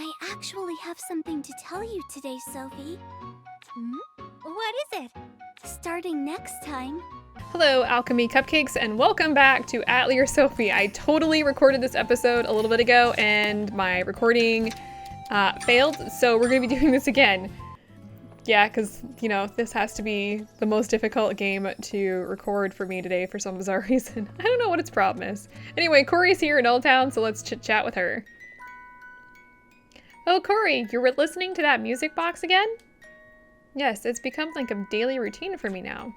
I actually have something to tell you today, Sophie. What is it? Starting next time. Hello, Alchemy Cupcakes, and welcome back to Atelier Sophie. I totally recorded this episode a little bit ago, and my recording failed, so we're going to be doing this again. Yeah, because, you know, this has to be the most difficult game to record for me today for some bizarre reason. I don't know what its problem is. Anyway, Cory's here in Old Town, so let's chit-chat with her. Oh, Cory, you're listening to that music box again? Yes, it's become like a daily routine for me now.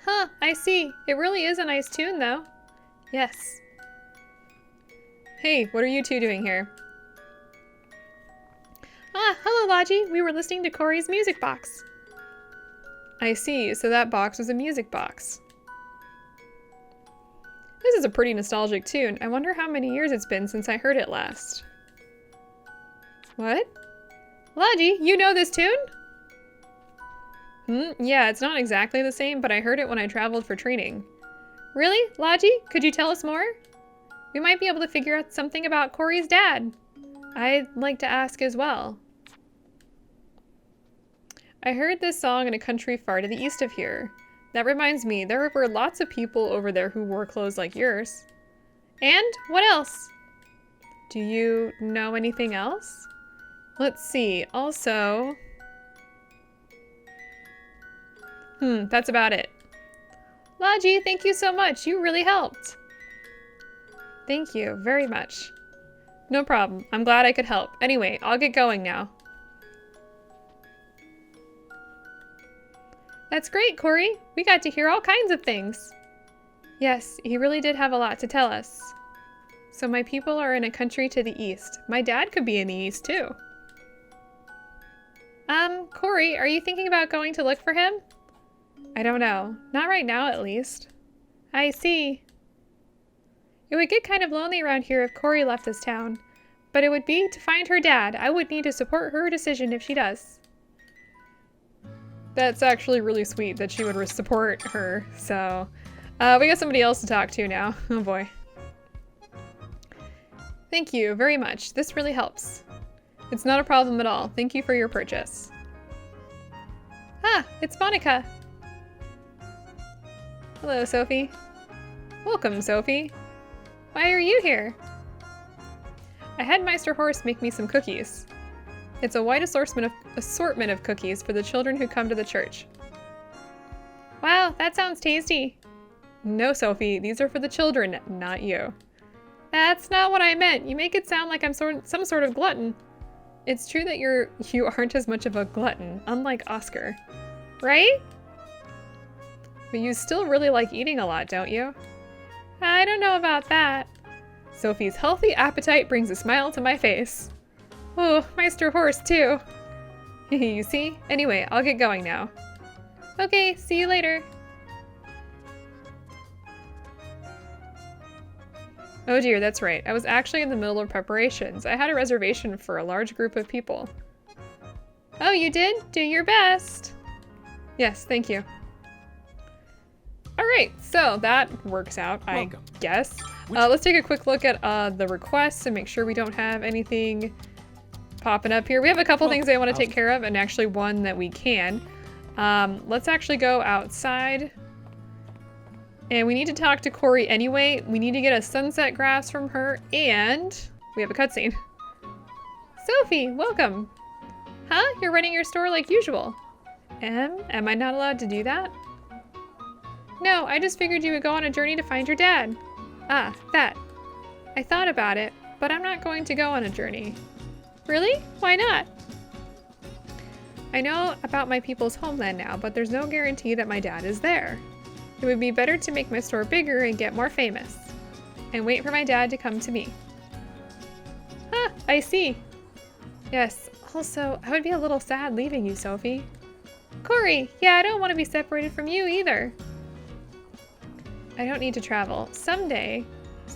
Huh, I see. It really is a nice tune, though. Yes. Hey, what are you two doing here? Ah, hello, Logie. We were listening to Cory's music box. I see, so that box was a music box. This is a pretty nostalgic tune. I wonder how many years it's been since I heard it last. What? Logie, you know this tune? Yeah, it's not exactly the same, but I heard it when I traveled for training. Really? Logie, could you tell us more? We might be able to figure out something about Cory's dad. I'd like to ask as well. I heard this song in a country far to the east of here. That reminds me, there were lots of people over there who wore clothes like yours. And what else? Do you know anything else? Let's see, also... that's about it. Logie, thank you so much. You really helped. Thank you very much. No problem. I'm glad I could help. Anyway, I'll get going now. That's great, Cory. We got to hear all kinds of things. Yes, he really did have a lot to tell us. So my people are in a country to the east. My dad could be in the east, too. Cory, are you thinking about going to look for him? I don't know. Not right now, at least. I see. It would get kind of lonely around here if Cory left this town. But it would be to find her dad. I would need to support her decision if she does. That's actually really sweet that she would support her, so... we got somebody else to talk to now. Oh boy. Thank you very much. This really helps. It's not a problem at all. Thank you for your purchase. Ah, it's Monica. Hello, Sophie. Welcome, Sophie. Why are you here? I had Meister Horst make me some cookies. It's a wide assortment of cookies for the children who come to the church. Wow, that sounds tasty. No, Sophie, these are for the children, not you. That's not what I meant. You make it sound like I'm some sort of glutton. It's true that you aren't as much of a glutton, unlike Oscar. Right? But you still really like eating a lot, don't you? I don't know about that. Sophie's healthy appetite brings a smile to my face. Oh, Meister Horst, too. You see? Anyway, I'll get going now. Okay, see you later. Oh dear, that's right. I was actually in the middle of preparations. I had a reservation for a large group of people. Oh, you did? Do your best. Yes, thank you. Alright, so that works out, I guess. Let's take a quick look at the requests and make sure we don't have anything popping up here. We have a couple things I want to take care of, and actually one that we can. Let's actually go outside. And we need to talk to Cory anyway. We need to get a sunset grass from her, and we have a cutscene. Sophie, welcome. Huh? You're running your store like usual. Am I not allowed to do that? No, I just figured you would go on a journey to find your dad. Ah, that. I thought about it, but I'm not going to go on a journey. Really? Why not? I know about my people's homeland now, but there's no guarantee that my dad is there. It would be better to make my store bigger and get more famous. And wait for my dad to come to me. Huh, I see. Yes, also, I would be a little sad leaving you, Sophie. Cory, yeah, I don't want to be separated from you either. I don't need to travel. Someday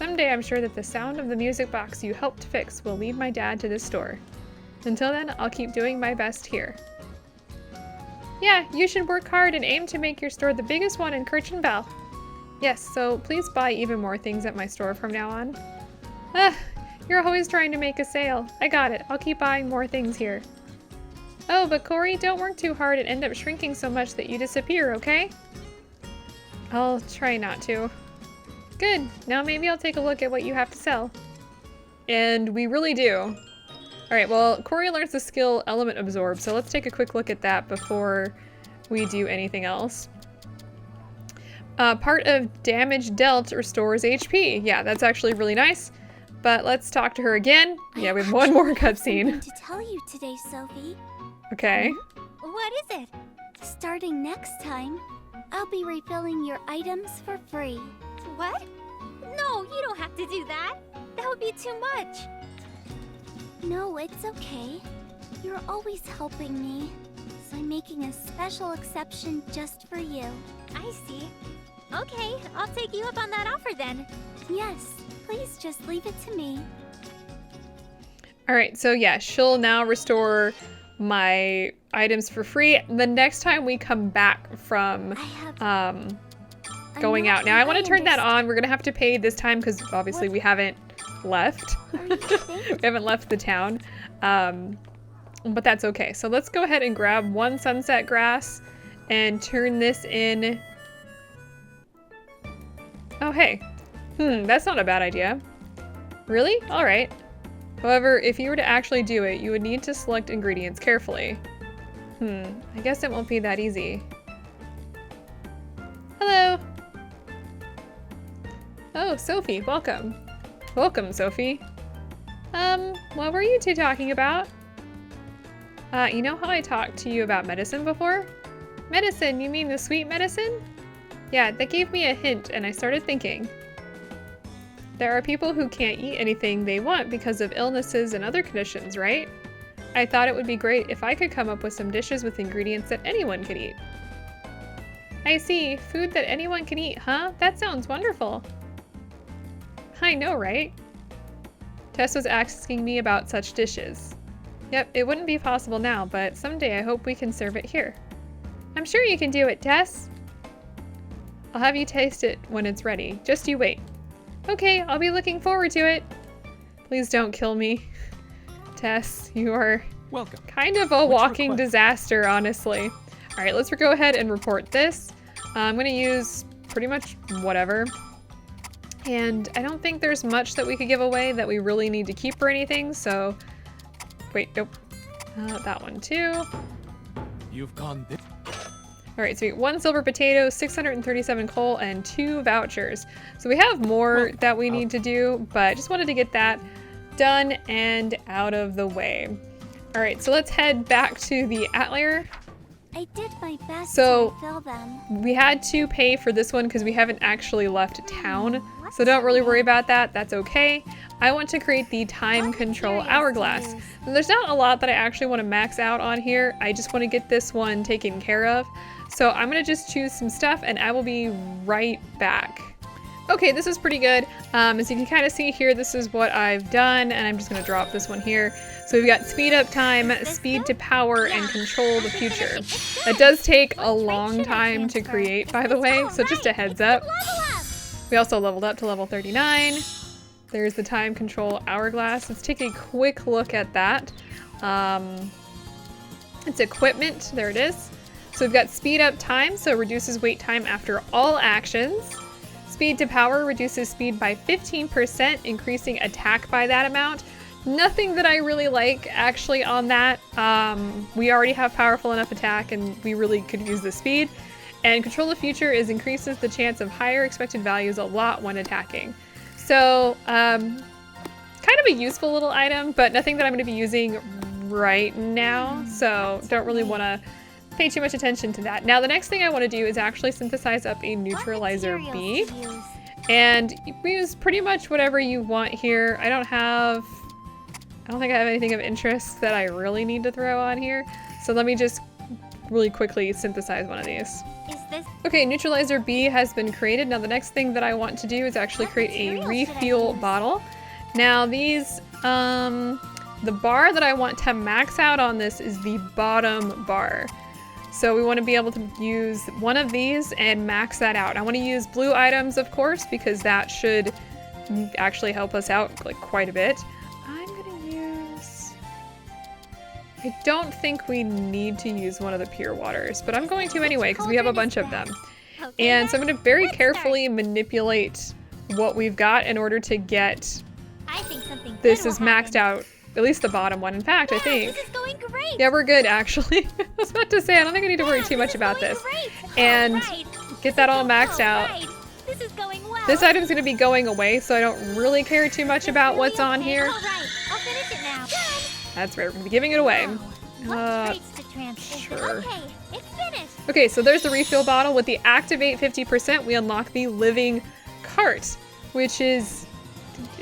I'm sure that the sound of the music box you helped fix will lead my dad to this store. Until then, I'll keep doing my best here. Yeah, you should work hard and aim to make your store the biggest one in Kirchen Bell. Yes, so please buy even more things at my store from now on. You're always trying to make a sale. I got it. I'll keep buying more things here. Oh, but Cory, don't work too hard and end up shrinking so much that you disappear, okay? I'll try not to. Good. Now maybe I'll take a look at what you have to sell. And we really do. Alright, well, Cory learns the skill Element Absorb, so let's take a quick look at that before we do anything else. Part of damage dealt restores HP. Yeah, that's actually really nice. But let's talk to her again. Yeah, we have one more cutscene. To tell you today, Sophie. Okay. What is it? Starting next time, I'll be refilling your items for free. What? No, you don't have to do that. That would be too much. No, it's okay. You're always helping me. So I'm making a special exception just for you. I see. Okay, I'll take you up on that offer then. Yes, please just leave it to me. Alright, so yeah, she'll now restore my items for free the next time we come back from going out. Now I want to turn that on. We're gonna have to pay this time because obviously we haven't left. We haven't left the town. But that's okay. So let's go ahead and grab one sunset grass and turn this in. Oh, hey. That's not a bad idea. Really? All right. However, if you were to actually do it, you would need to select ingredients carefully. I guess it won't be that easy. Hello. Oh, Sophie, welcome. Welcome, Sophie. What were you two talking about? You know how I talked to you about medicine before? Medicine, you mean the sweet medicine? Yeah, that gave me a hint and I started thinking. There are people who can't eat anything they want because of illnesses and other conditions, right? I thought it would be great if I could come up with some dishes with ingredients that anyone could eat. I see, food that anyone can eat, huh? That sounds wonderful. I know, right? Tess was asking me about such dishes. Yep, it wouldn't be possible now, but someday I hope we can serve it here. I'm sure you can do it, Tess. I'll have you taste it when it's ready. Just you wait. Okay, I'll be looking forward to it. Please don't kill me. Tess, you are welcome. Kind of a walking disaster, honestly. All right, let's go ahead and report this. I'm gonna use pretty much whatever. And I don't think there's much that we could give away that we really need to keep or anything, so... Wait, nope. That one too. You've gone this. All right, so we get 1 silver potato, 637 coal, and 2 vouchers. So we have more that we need to do, but I just wanted to get that done and out of the way. All right, so let's head back to the Atelier. I did my best So, to refill them. We had to pay for this one because we haven't actually left town. So don't really worry about that, that's okay. I want to create the time control hourglass. And there's not a lot that I actually want to max out on here. I just want to get this one taken care of. So I'm gonna just choose some stuff and I will be right back. Okay, this is pretty good. As you can kind of see here, this is what I've done, and I'm just gonna drop this one here. So we've got speed up time, speed to power, and control the future. That does take a long time to create, by the way, so just a heads up. We also leveled up to level 39. There's the time control hourglass. Let's take a quick look at that. It's equipment, there it is. So we've got speed up time, so it reduces wait time after all actions. Speed to power reduces speed by 15%, increasing attack by that amount. Nothing that I really like actually on that. We already have powerful enough attack and we really could use the speed. And control the future increases the chance of higher expected values a lot when attacking. So kind of a useful little item, but nothing that I'm going to be using right now. So don't really want to pay too much attention to that. Now the next thing I want to do is actually synthesize up a neutralizer B. And we use pretty much whatever you want here. I don't think I have anything of interest that I really need to throw on here. So let me just really quickly synthesize one of these. Okay, neutralizer B has been created. Now the next thing that I want to do is actually create a refuel bottle. Now these, the bar that I want to max out on this is the bottom bar. So we want to be able to use one of these and max that out. I want to use blue items, of course, because that should actually help us out like quite a bit. I don't think we need to use one of the pure waters, but I'm going to anyway because we have a bunch of them. Okay, And so I'm then, going to very let's carefully manipulate what we've got in order to get start. I think something this good is will maxed happen. out, at least the bottom one. In fact, I Yeah, think. This is going great. Yeah, we're good actually. I was about to say, I don't think I need to worry too much about this. And get that all maxed out. Right. This is going well. This item's going to be going away, so I don't really care too much about what's on here. All right, I'll finish it now. Done. That's right, we're going to be giving it away. What traits to transfer? Sure. Okay, it's finished. Okay, so there's the refill bottle. With the activate 50%, we unlock the living cart, which is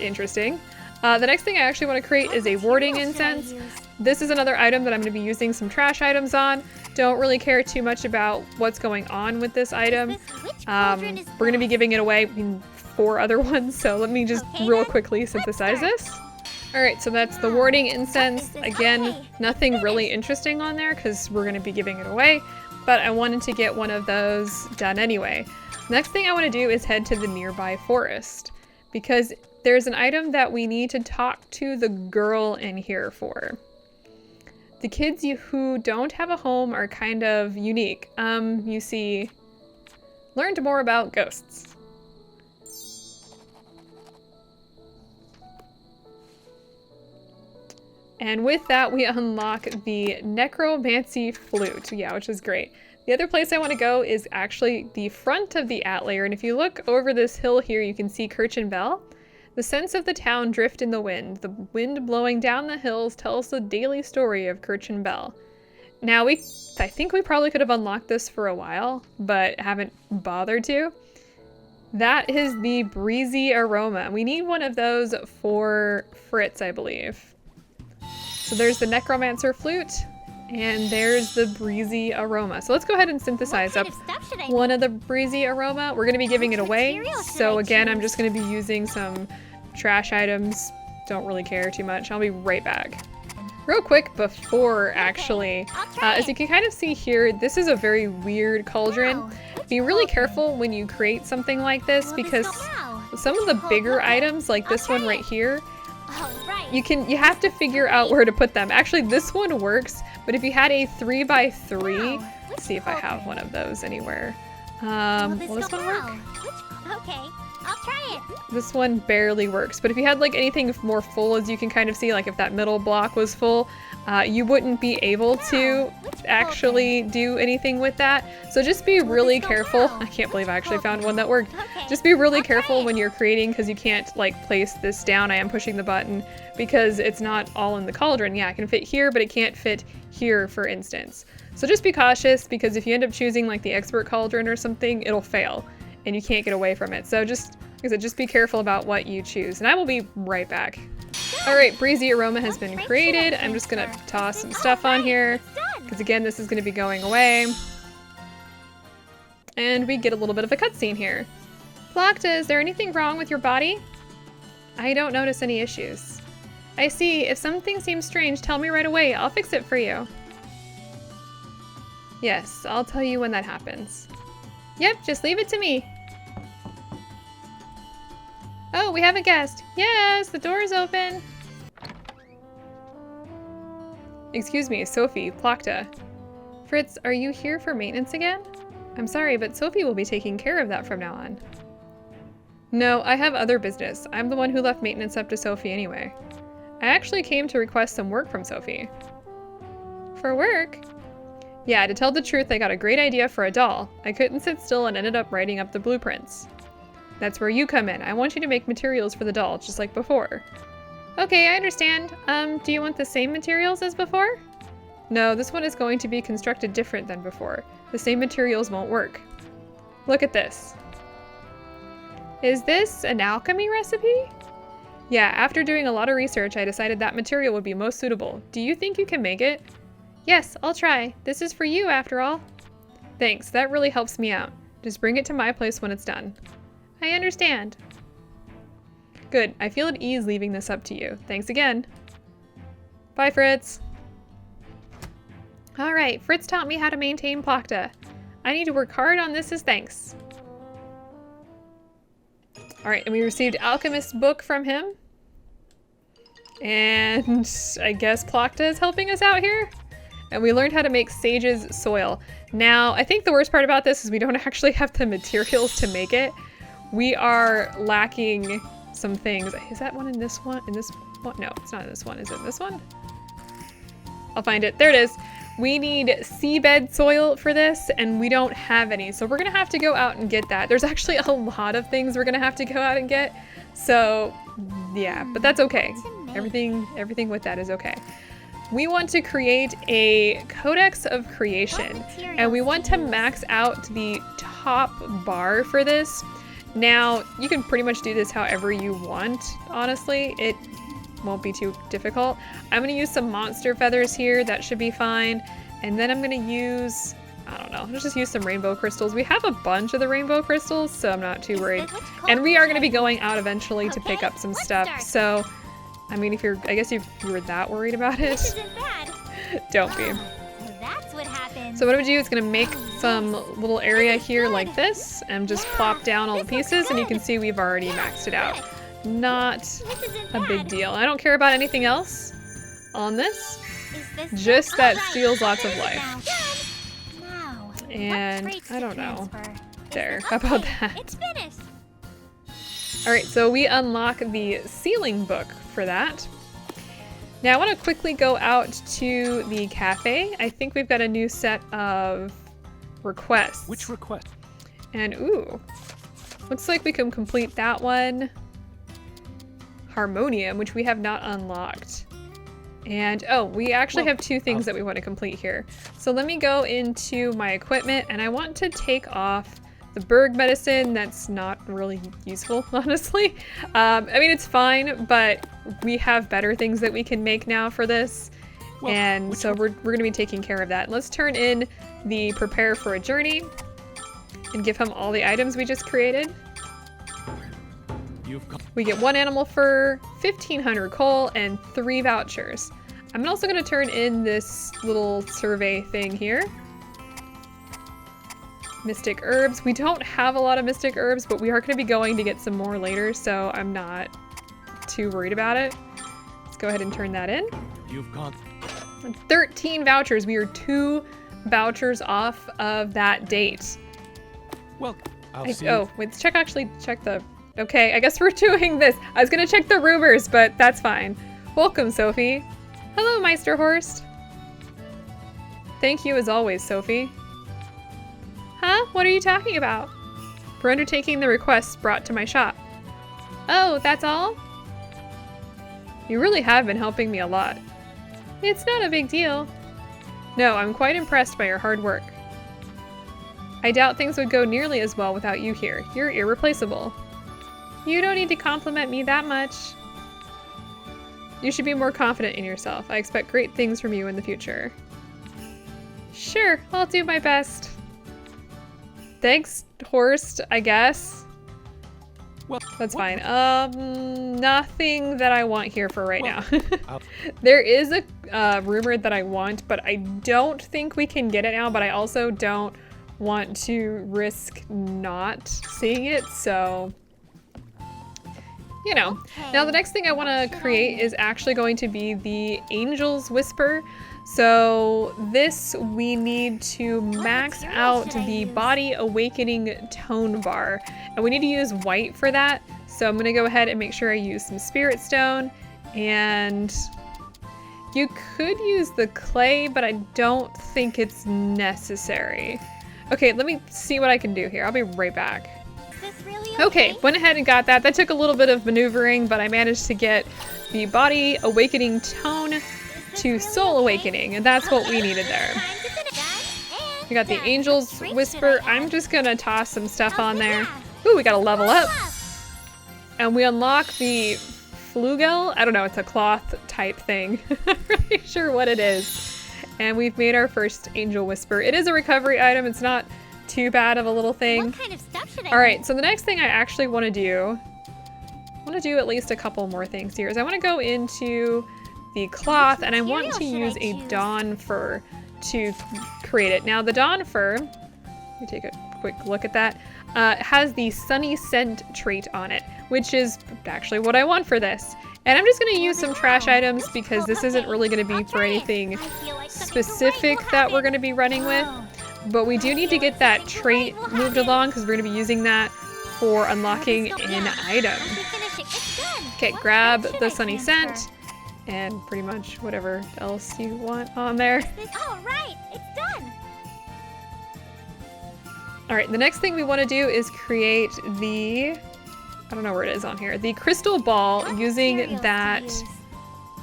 interesting. The next thing I actually want to create is a warding incense. This is another item that I'm going to be using some trash items on. Don't really care too much about what's going on with this item. We're going to be giving it away in 4 other ones, so let me just real quickly synthesize this. Alright, so that's the warding incense. Again, nothing really interesting on there because we're going to be giving it away, but I wanted to get one of those done anyway. Next thing I want to do is head to the nearby forest because there's an item that we need to talk to the girl in here for. The kids who don't have a home are kind of unique. You see, learned more about ghosts. And with that, we unlock the necromancy flute, yeah, which is great. The other place I want to go is actually the front of the Atelier, and if you look over this hill here, you can see Kirchen Bell. The scents of the town drift in the wind. The wind blowing down the hills tells the daily story of Kirchen Bell. Now, I think we probably could have unlocked this for a while, but haven't bothered to. That is the breezy aroma. We need one of those for Fritz, I believe. So there's the necromancer flute, and there's the breezy aroma. So let's go ahead and synthesize up one of the breezy aroma. We're going to be giving it away. So again, I'm just going to be using some trash items. Don't really care too much. I'll be right back. Real quick before, actually, as you can kind of see here, this is a very weird cauldron. Be really careful when you create something like this because some of the bigger items, like this one right here, you have to figure out where to put them. Actually, this one works, but if you had a 3x3, let's see if I have one of those anywhere. Will this one work? Okay, I'll try it. This one barely works, but if you had like anything more full, as you can kind of see, like if that middle block was full, you wouldn't be able to actually do anything with that. So just be really careful. I can't believe I actually found one that worked. Just be really careful when you're creating because you can't like place this down. I am pushing the button because it's not all in the cauldron. Yeah, it can fit here, but it can't fit here, for instance. So just be cautious because if you end up choosing like the expert cauldron or something, it'll fail and you can't get away from it. So just, like I said, just be careful about what you choose. And I will be right back. All right, breezy aroma has been created. I'm just gonna toss some stuff on here because again, this is gonna be going away. And we get a little bit of a cutscene here. Plachta, is there anything wrong with your body? I don't notice any issues. I see. If something seems strange, tell me right away. I'll fix it for you. Yes, I'll tell you when that happens. Yep, just leave it to me. Oh, we have a guest. Yes, the door is open. Excuse me, Sophie, Plachta. Fritz, are you here for maintenance again? I'm sorry, but Sophie will be taking care of that from now on. No, I have other business. I'm the one who left maintenance up to Sophie anyway. I actually came to request some work from Sophie. For work? Yeah, to tell the truth, I got a great idea for a doll. I couldn't sit still and ended up writing up the blueprints. That's where you come in. I want you to make materials for the doll, just like before. Okay, I understand. Do you want the same materials as before? No, this one is going to be constructed different than before. The same materials won't work. Look at this. Is this an alchemy recipe? Yeah, after doing a lot of research, I decided that material would be most suitable. Do you think you can make it? Yes, I'll try. This is for you, after all. Thanks, that really helps me out. Just bring it to my place when it's done. I understand. Good, I feel at ease leaving this up to you. Thanks again. Bye, Fritz. Alright, Fritz taught me how to maintain Plachta. I need to work hard on this as thanks. Alright, and we received Alchemist's book from him. And I guess Plachta is helping us out here. And we learned how to make Sage's soil. Now, I think the worst part about this is we don't actually have the materials to make it. We are lacking some things. Is that one in this one? In this one? No, it's not in this one. Is it in this one? I'll find it. There it is. We need seabed soil for this, and we don't have any. So we're gonna have to go out and get that. There's actually a lot of things we're gonna have to go out and get. So yeah, but that's okay. Everything with that is okay. We want to create a codex of creation, and we want to max out the top bar for this. Now, you can pretty much do this however you want, honestly. It won't be too difficult. I'm gonna use some monster feathers here. That should be fine. And then I'm gonna use, I don't know, let's just use some rainbow crystals. We have a bunch of the rainbow crystals, so I'm not too worried. And we are gonna be going out eventually to pick up some stuff. So, I mean, I guess if you were that worried about it, don't be. That's what happened. So what I'm gonna do is gonna make some little area here like this and just plop down all the pieces, and you can see we've already maxed it out. Not a big deal. I don't care about anything else on this, just that steals lots of life. And I don't know. There, how about that? It's finished. Alright, so we unlock the ceiling book for that. Now I want to quickly go out to the cafe. I think we've got a new set of requests. Which request? And ooh, looks like we can complete that one. Harmonium, which we have not unlocked. And oh, we actually have two things that we want to complete here. So let me go into my equipment, and I want to take off the Berg medicine. That's not really useful, honestly. I mean, it's fine, but we have better things that we can make now for this. And so we're going to be taking care of that. Let's turn in the prepare for a journey and give him all the items we just created. We get 1 animal fur, 1,500 coal, and 3 vouchers. I'm also going to turn in this little survey thing here. Mystic herbs. We don't have a lot of mystic herbs, but we are going to be going to get some more later, so I'm not too worried about it. Let's go ahead and turn that in. You've got 13 vouchers. We are 2 vouchers off of that date. Well, I'll see. Oh, wait, check the... Okay, I guess we're doing this. I was gonna check the rumors, but that's fine. Welcome, Sophie. Hello, Meister Horst. Thank you as always, Sophie. Huh? What are you talking about? For undertaking the requests brought to my shop. Oh, that's all? You really have been helping me a lot. It's not a big deal. No, I'm quite impressed by your hard work. I doubt things would go nearly as well without you here. You're irreplaceable. You don't need to compliment me that much. You should be more confident in yourself. I expect great things from you in the future. Sure, I'll do my best. Thanks, Horst, I guess. Well, that's fine. Nothing that I want here for right now. I'll... There is a rumor that I want, but I don't think we can get it now, but I also don't want to risk not seeing it, so... You know. Okay. Now the next thing I want to create is actually going to be the Angel's Whisper. So this we need to max out the Body Awakening tone bar. And we need to use white for that. So I'm going to go ahead and make sure I use some Spirit Stone. And you could use the clay, but I don't think it's necessary. Okay, let me see what I can do here. I'll be right back. Okay, went ahead and got that. That took a little bit of maneuvering, but I managed to get the Body Awakening tone to Soul Awakening, and that's what we needed there. We got the Angel's Whisper. I'm just gonna toss some stuff on there. Ooh, we got a level up. And we unlock the Flugel. I don't know, it's a cloth type thing. I'm really sure what it is. And we've made our first Angel Whisper. It is a recovery item. It's not too bad of a little thing. What kind of stuff should I Alright, so the next thing I actually want to do, at least a couple more things here, is I want to go into the cloth, and I want to use a dawn fur to create it. Now the dawn fur, let me take a quick look at that, has the sunny scent trait on it, which is actually what I want for this. And I'm just going to use some trash items because this isn't really going to be for anything specific that we're going to be running with. But we do need to get that trait moved along because we're going to be using that for unlocking an item. Okay, grab the sunny scent and pretty much whatever else you want on there. All right, it's done. All right, the next thing we want to do is create the, I don't know where it is on here, the crystal ball using that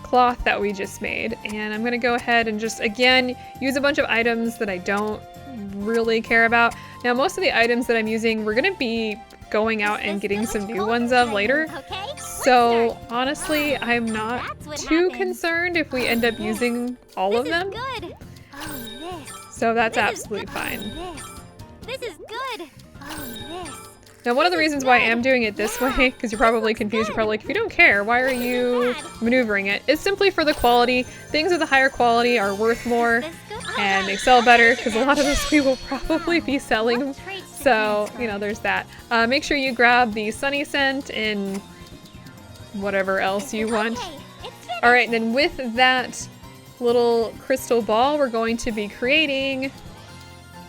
cloth that we just made. And I'm going to go ahead and just, again, use a bunch of items that I don't really care about. Now, most of the items that I'm using, we're going to be going out and getting some new ones of later. So honestly, I'm not too concerned if we end up using all of them. So that's absolutely fine. This is good. Now, one of the reasons why I am doing it this way, because you're probably confused, you're probably like, if you don't care, why are you maneuvering it? It's simply for the quality. Things with a higher quality are worth more and they sell better, because a lot of this we will probably be selling. So, you know, there's that. Make sure you grab the sunny scent and whatever else you want. All right, and then with that little crystal ball, we're going to be creating,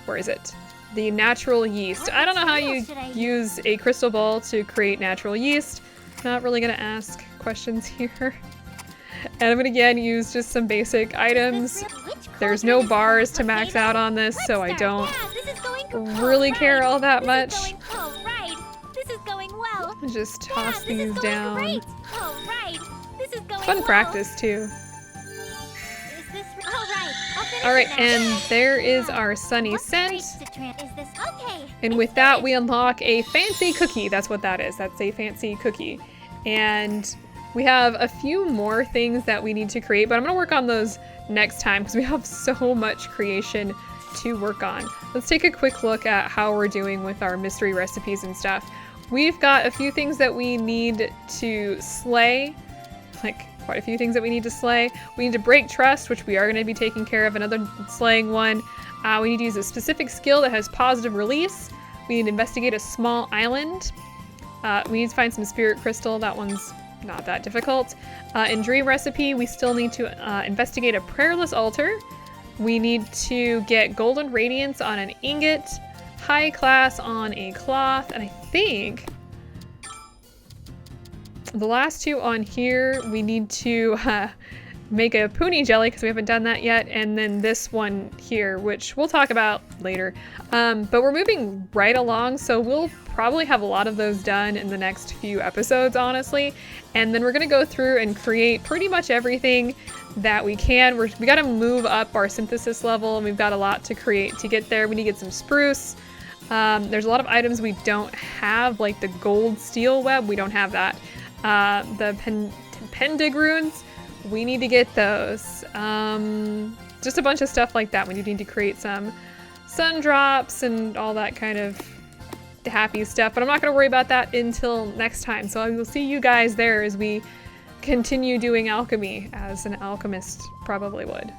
where is it? The natural yeast. I don't know how you use a crystal ball to create natural yeast. Not really gonna ask questions here. And I'm gonna again use just some basic items. There's no bars to max out on this, so I don't really care all that much. Just toss these down. Fun practice too. Alright, and there is our sunny scent. And with that, we unlock a fancy cookie. That's what that is. That's a fancy cookie. And we have a few more things that we need to create, but I'm going to work on those next time because we have so much creation to work on. Let's take a quick look at how we're doing with our mystery recipes and stuff. We've got a few things that we need to slay, like quite a few things that we need to slay. We need to break trust, which we are going to be taking care of, another slaying one. We need to use a specific skill that has positive release. We need to investigate a small island. We need to find some spirit crystal. That one's not that difficult. In dream recipe, we still need to investigate a prayerless altar. We need to get golden radiance on an ingot, high class on a cloth, and I think the last two on here, we need to make a puni jelly because we haven't done that yet, and then this one here, which we'll talk about later. But we're moving right along, so we'll probably have a lot of those done in the next few episodes, honestly. And then we're gonna go through and create pretty much everything that we can. We gotta move up our synthesis level, and we've got a lot to create to get there. We need to get some spruce. There's a lot of items we don't have, like the gold steel web, we don't have that. The pendig runes, we need to get those. Just a bunch of stuff like that. We need to create some sun drops and all that kind of happy stuff, but I'm not going to worry about that until next time. So I will see you guys there as we continue doing alchemy as an alchemist probably would.